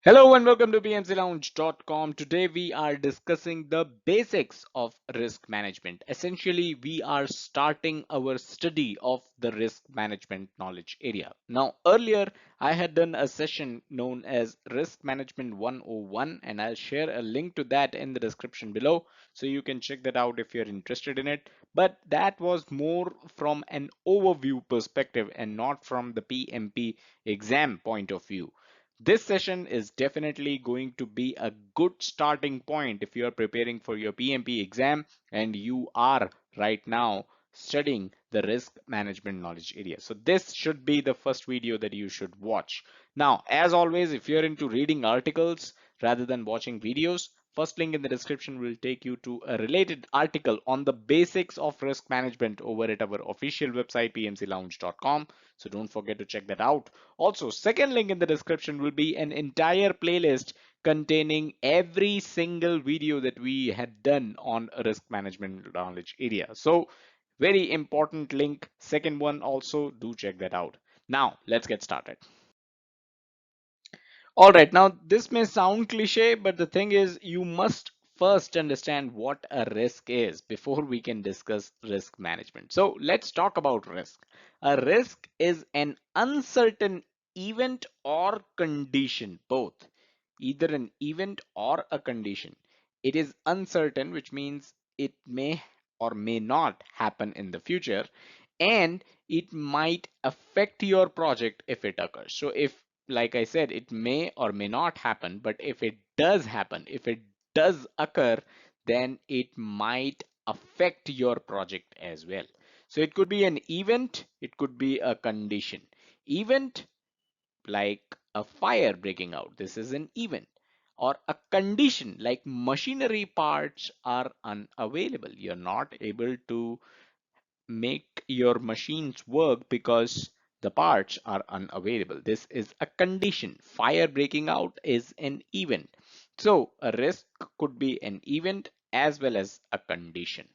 Hello and welcome to PMCLounge.com. Today we are discussing the basics of risk management. Essentially, we are starting our study of the risk management knowledge area. Now, earlier I had done a session known as Risk Management 101, and I'll share a link to that in the description below so you can check that out if you're interested in it. But that was more from an overview perspective and not from the PMP exam point of view. This session is definitely going to be a good starting point if you are preparing for your PMP exam and you are right now studying the risk management knowledge area. So this should be the first video that you should watch. Now, as always, if you're into reading articles rather than watching videos, first link in the description will take you to a related article on the basics of risk management over at our official website pmclounge.com. So don't forget to check that out. Also, second link in the description will be an entire playlist containing every single video that we had done on risk management knowledge area. So very important link. Second one also, do check that out. Now let's get started. All right, now this may sound cliche, but the thing is, you must first understand what a risk is before we can discuss risk management. So let's talk about risk. A risk is an uncertain event or condition, both, either an event or a condition. It is uncertain, which means it may or may not happen in the future, and it might affect your project if it occurs. So if, like I said, it may or may not happen, but if it does happen, if it does occur, then it might affect your project as well. So it could be an event, it could be a condition. Event, like a fire breaking out, this is an event. Or a condition, like machinery parts are unavailable, you're not able to make your machines work because the parts are unavailable. This is a condition. Fire breaking out is an event. So a risk could be an event as well as a condition.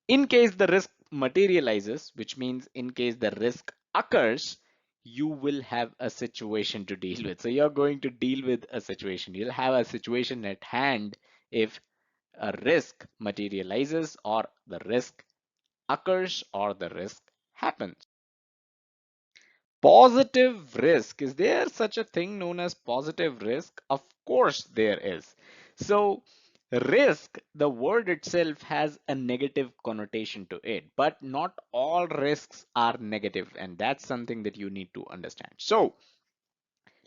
In case the risk materializes, which means in case the risk occurs, you will have a situation to deal with. So you're going to deal with a situation. You'll have a situation at hand if a risk materializes or the risk occurs or the risk happens. Positive risk. Is there such a thing known as positive risk? Of course there is. So risk, the word itself has a negative connotation to it, but not all risks are negative, and that's something that you need to understand. So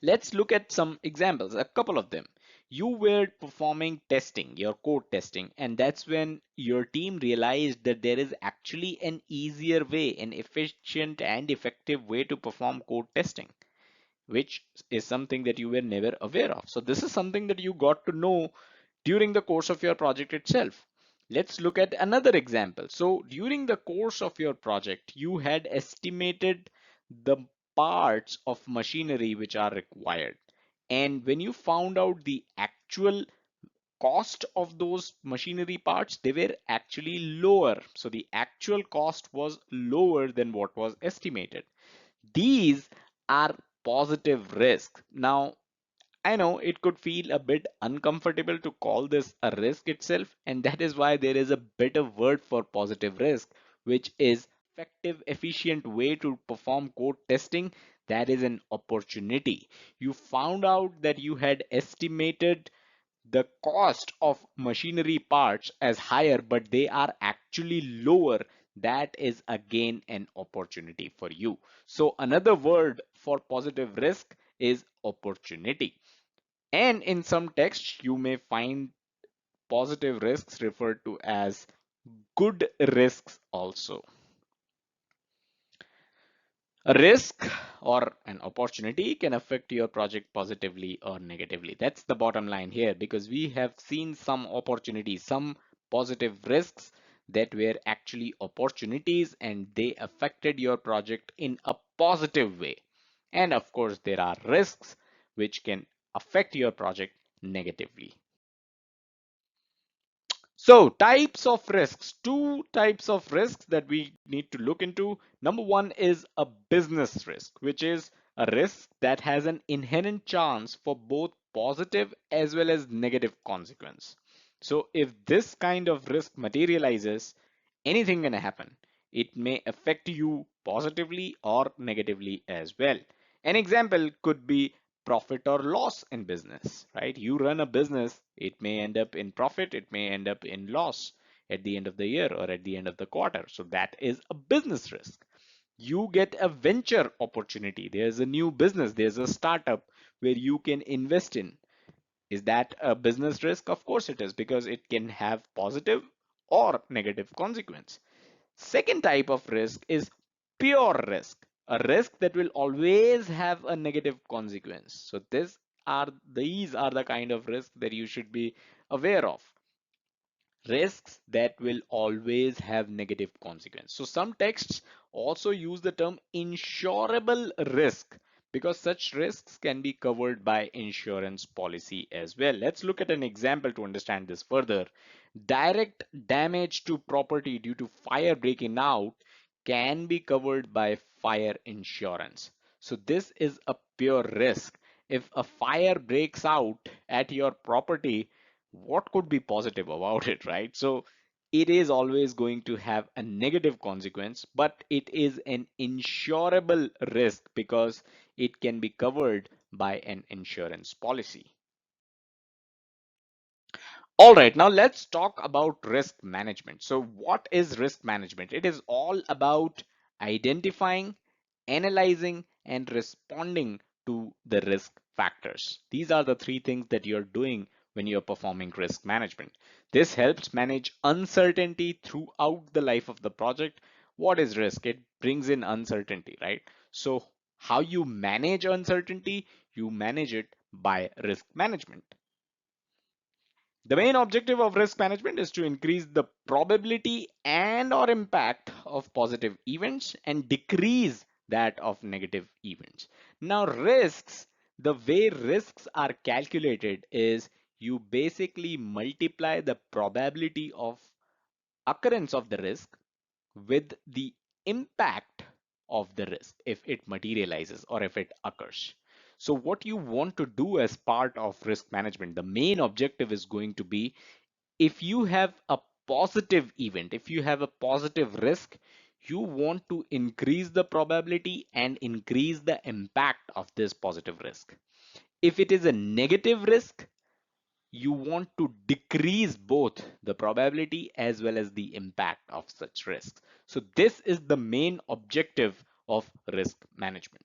let's look at some examples, a couple of them. You were performing testing, your code testing, and that's when your team realized that there is actually an easier way, an efficient and effective way to perform code testing, which is something that you were never aware of. So this is something that you got to know during the course of your project itself. Let's look at another example. So during the course of your project, you had estimated the parts of machinery which are required. And when you found out the actual cost of those machinery parts, they were actually lower. So the actual cost was lower than what was estimated. These are positive risks. Now, I know it could feel a bit uncomfortable to call this a risk itself, and that is why there is a better word for positive risk, which is effective, efficient way to perform code testing. That is an opportunity. You found out that you had estimated the cost of machinery parts as higher, but they are actually lower. That is again an opportunity for you. So another word for positive risk is opportunity. And in some texts, you may find positive risks referred to as good risks also. A risk or an opportunity can affect your project positively or negatively. That's the bottom line here, because we have seen some opportunities, some positive risks that were actually opportunities and they affected your project in a positive way. And of course, there are risks which can affect your project negatively. So types of risks, two types of risks that we need to look into. Number one is a business risk, which is A risk that has an inherent chance for both positive as well as negative consequence. So if this kind of risk materializes, anything can happen. It may affect you positively or negatively as well. An example could be profit or loss in business, right? You run a business, it may end up in profit, it may end up in loss at the end of the year or at the end of the quarter. So that is a business risk. You get a venture opportunity. There's a new business, there's a startup where you can invest in. Is that a business risk? Of course it is, because it can have positive or negative consequence. Second type of risk is pure risk, a risk that will always have a negative consequence. So these are the kind of risks that you should be aware of. Risks that will always have negative consequence. So some texts also use the term insurable risk because such risks can be covered by insurance policy as well. Let's look at an example to understand this further. Direct damage to property due to fire breaking out can be covered by fire insurance. So this is a pure risk. If a fire breaks out at your property, what could be positive about it, right? So it is always going to have a negative consequence, but it is an insurable risk because it can be covered by an insurance policy. All right, now let's talk about risk management. So, what is risk management? It is all about identifying, analyzing, and responding to the risk factors. These are the three things that you're doing when you're performing risk management. This helps manage uncertainty throughout the life of the project. What is risk? It brings in uncertainty, right? So, how you manage uncertainty? You manage it by risk management. The main objective of risk management is to increase the probability and or impact of positive events and decrease that of negative events. Now risks, the way risks are calculated is you basically multiply the probability of occurrence of the risk with the impact of the risk if it materializes or if it occurs. So what you want to do as part of risk management, the main objective is going to be if you have a positive event, if you have a positive risk, you want to increase the probability and increase the impact of this positive risk. If it is a negative risk, you want to decrease both the probability as well as the impact of such risks. So this is the main objective of risk management.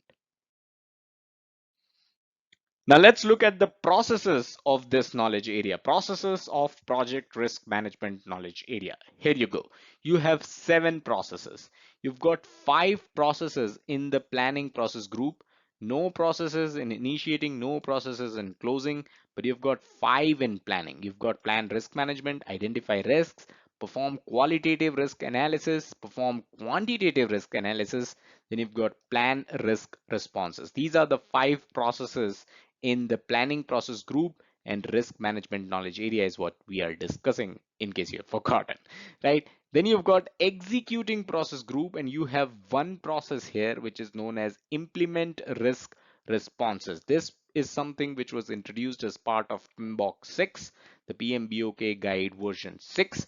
Now let's look at the processes of this knowledge area, processes of project risk management knowledge area. Here you go. You have 7 processes. You've got 5 processes in the planning process group, no processes in initiating, no processes in closing, but you've got 5 in planning. You've got plan risk management, identify risks, perform qualitative risk analysis, perform quantitative risk analysis, then you've got plan risk responses. These are the 5 processes in the planning process group, and risk management knowledge area is what we are discussing in case you have forgotten, right? Then you've got executing process group, and you have one process here which is known as implement risk responses. This is something which was introduced as part of PMBOK 6, the PMBOK guide version 6.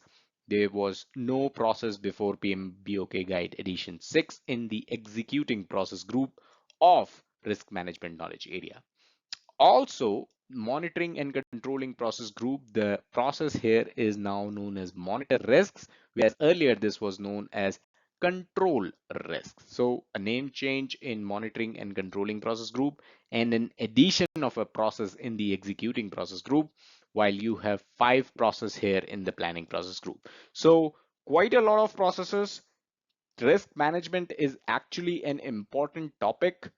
There was no process before PMBOK guide edition 6 in the executing process group of risk management knowledge area. Also, monitoring and controlling process group, the process here is now known as monitor risks, whereas earlier this was known as control risks. So a name change in monitoring and controlling process group and an addition of a process in the executing process group, while you have 5 process here in the planning process group. So quite a lot of processes. Risk management is actually an important topic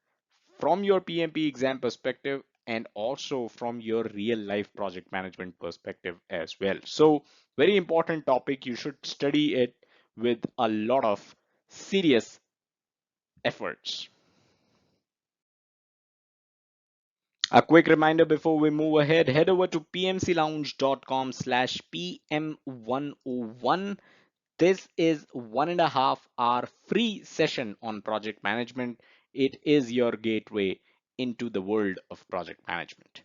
from your PMP exam perspective and also from your real life project management perspective as well. So very important topic. You should study it with a lot of serious efforts. A quick reminder before we move ahead, head over to pmclounge.com/pm101. This is 1.5 hour free session on project management. It is your gateway into the world of project management.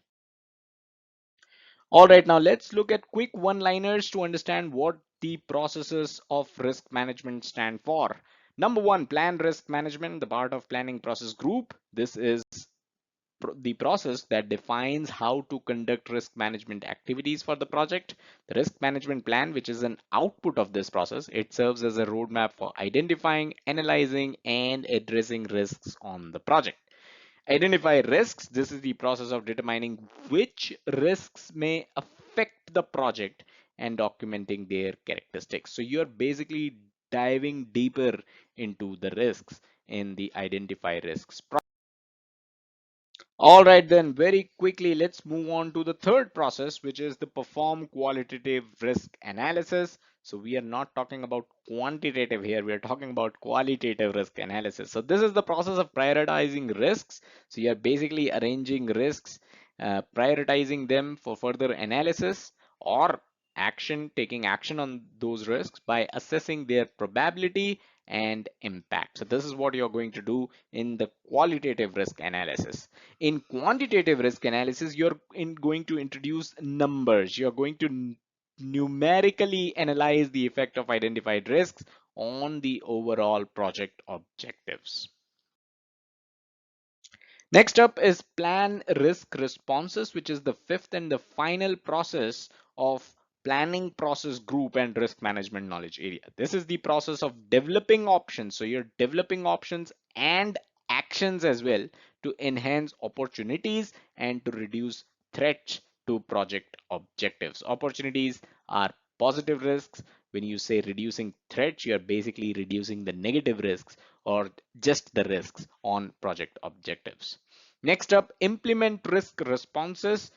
All right, now let's look at quick one-liners to understand what the processes of risk management stand for. Number one, plan risk management, the part of planning process group. This is the process that defines how to conduct risk management activities for the project. The risk management plan, which is an output of this process, it serves as a roadmap for identifying, analyzing, and addressing risks on the project. Identify risks. This is the process of determining which risks may affect the project and documenting their characteristics. So you're basically diving deeper into the risks in the identify risks. All right, then very quickly, let's move on to the third process, which is the perform qualitative risk analysis. So we are not talking about quantitative here. We are talking about qualitative risk analysis. So this is the process of prioritizing risks. So you're basically arranging risks, prioritizing them for further analysis or action, taking action on those risks by assessing their probability and impact. So this is what you're going to do in the qualitative risk analysis. In quantitative risk analysis, going to introduce numbers. You're going to numerically analyze the effect of identified risks on the overall project objectives. Next up is plan risk responses, which is the fifth and the final process of planning process group and risk management knowledge area. This is the process of developing options. So you're developing options and actions as well to enhance opportunities and to reduce threats to project objectives. Opportunities are positive risks. When you say reducing threats, you're basically reducing the negative risks or just the risks on project objectives. Next up, implement risk responses,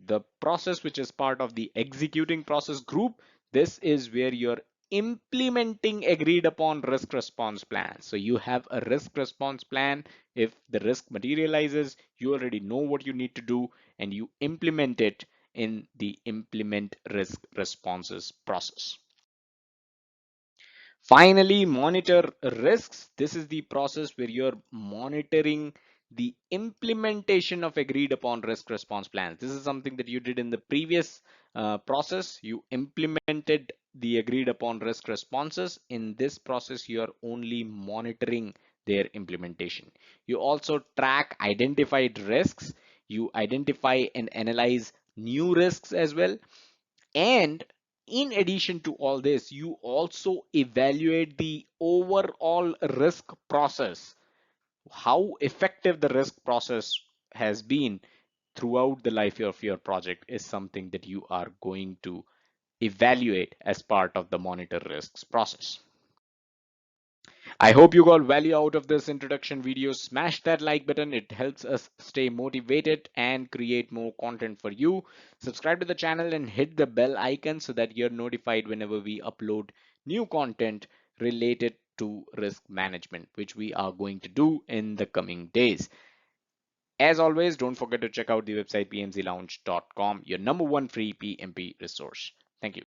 the process which is part of the executing process group. This is where you're implementing agreed upon risk response plans. So you have a risk response plan. If the risk materializes, you already know what you need to do and you implement it in the implement risk responses process. Finally, monitor risks. This is the process where you're monitoring the implementation of agreed upon risk response plans. This is something that you did in the previous process. You implemented the agreed upon risk responses. In this process, you are only monitoring their implementation. You also track identified risks. You identify and analyze new risks as well. And in addition to all this, you also evaluate the overall risk process, how effective the risk process has been throughout the life of your project is something that you are going to evaluate as part of the monitor risks process. I hope you got value out of this introduction video. Smash that like button. It helps us stay motivated and create more content for you. Subscribe to the channel and hit the bell icon so that you're notified whenever we upload new content related to risk management, which we are going to do in the coming days. As always, don't forget to check out the website pmclounge.com, your number one free PMP resource. Thank you.